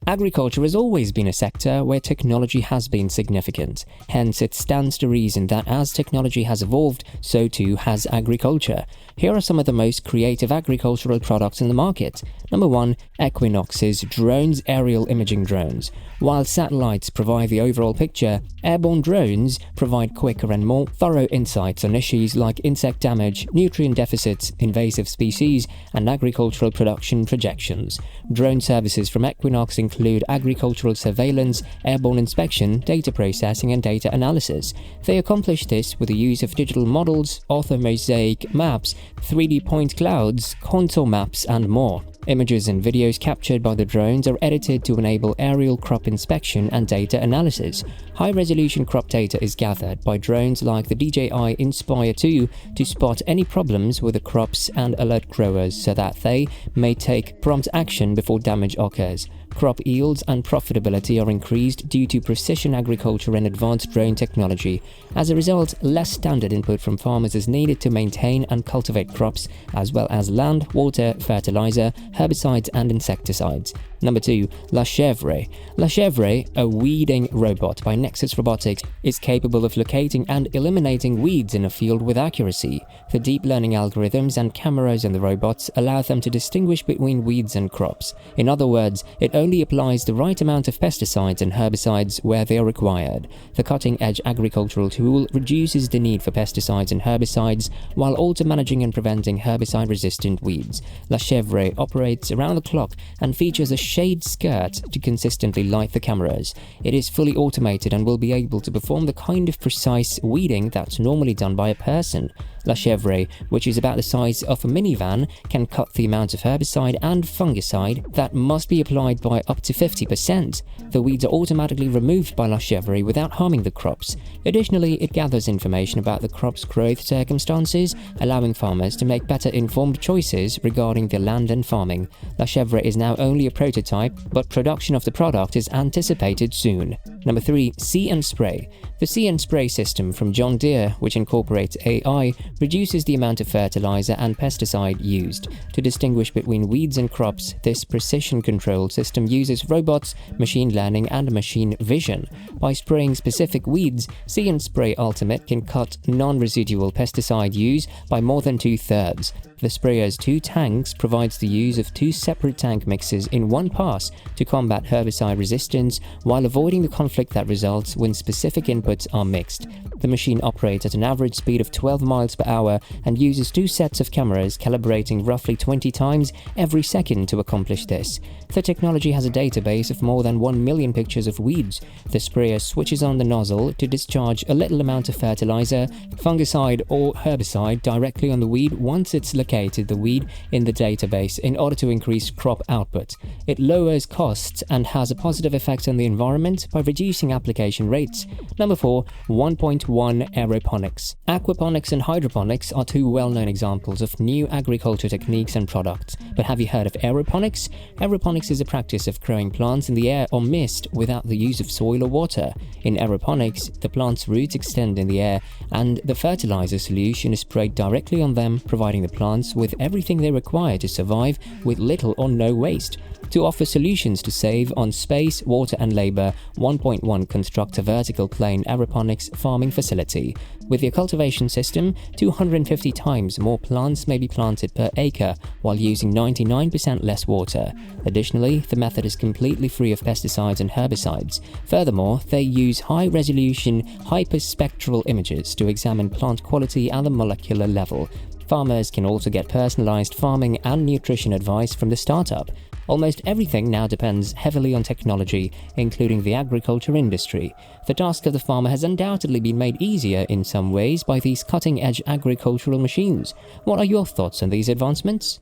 Agriculture has always been a sector where technology has been significant. Hence, it stands to reason that as technology has evolved, so too has agriculture. Here are some of the most creative agricultural products in the market. Number 1. Equinox's Drones Aerial Imaging Drones. While satellites provide the overall picture, airborne drones provide quicker and more thorough insights on issues like insect damage, nutrient deficits, invasive species, and agricultural production projections. Drone services from Equinox include agricultural surveillance, airborne inspection, data processing, and data analysis. They accomplish this with the use of digital models, orthomosaic maps, 3D point clouds, contour maps, and more. Images and videos captured by the drones are edited to enable aerial crop inspection and data analysis. High-resolution crop data is gathered by drones like the DJI Inspire 2 to spot any problems with the crops and alert growers so that they may take prompt action before damage occurs. Crop yields and profitability are increased due to precision agriculture and advanced drone technology. As a result, less standard input from farmers is needed to maintain and cultivate crops, as well as land, water, fertilizer, herbicides, and insecticides. Number 2. La Chèvre. La Chèvre, a weeding robot by Nexus Robotics, is capable of locating and eliminating weeds in a field with accuracy. The deep learning algorithms and cameras in the robots allow them to distinguish between weeds and crops. In other words, it only applies the right amount of pesticides and herbicides where they are required. The cutting-edge agricultural tool reduces the need for pesticides and herbicides while also managing and preventing herbicide-resistant weeds. La Chèvre operates around the clock and features a shade skirt to consistently light the cameras. It is fully automated and will be able to perform the kind of precise weeding that's normally done by a person. La Chèvre, which is about the size of a minivan, can cut the amount of herbicide and fungicide that must be applied by up to 50%. The weeds are automatically removed by La Chèvre without harming the crops. Additionally, it gathers information about the crop's growth circumstances, allowing farmers to make better informed choices regarding their land and farming. La Chèvre is now only a prototype, but production of the product is anticipated soon. Number 3. See & Spray. The See & Spray system from John Deere, which incorporates AI, reduces the amount of fertilizer and pesticide used. To distinguish between weeds and crops, this precision control system uses robots, machine learning, and machine vision. By spraying specific weeds, See & Spray Ultimate can cut non-residual pesticide use by more than 2/3. The sprayer's 2 tanks provides the use of 2 separate tank mixes in one pass to combat herbicide resistance while avoiding the conflict that results when specific inputs are mixed. The machine operates at an average speed of 12 miles per hour and uses 2 sets of cameras calibrating roughly 20 times every second to accomplish this. The technology has a database of more than 1 million pictures of weeds. The sprayer switches on the nozzle to discharge a little amount of fertilizer, fungicide, or herbicide directly on the weed once it's located the weed in the database in order to increase crop output. It lowers costs and has a positive effect on the environment by reducing application rates. Number 4. 1.1 Aeroponics. Aquaponics and hydroponics are 2 well-known examples of new agriculture techniques and products. But have you heard of aeroponics? Aeroponics is a practice of growing plants in the air or mist without the use of soil or water. In aeroponics, the plant's roots extend in the air and the fertilizer solution is sprayed directly on them, providing the plants with everything they require to survive with little or no waste. To offer solutions to save on space, water, and labor, 1.1 constructs a vertical plane aeroponics farming facility. With the cultivation system, 250 times more plants may be planted per acre while using 99% less water. Additionally, the method is completely free of pesticides and herbicides. Furthermore, they use high-resolution, hyperspectral images to examine plant quality at the molecular level. Farmers can also get personalized farming and nutrition advice from the startup. Almost everything now depends heavily on technology, including the agriculture industry. The task of the farmer has undoubtedly been made easier in some ways by these cutting-edge agricultural machines. What are your thoughts on these advancements?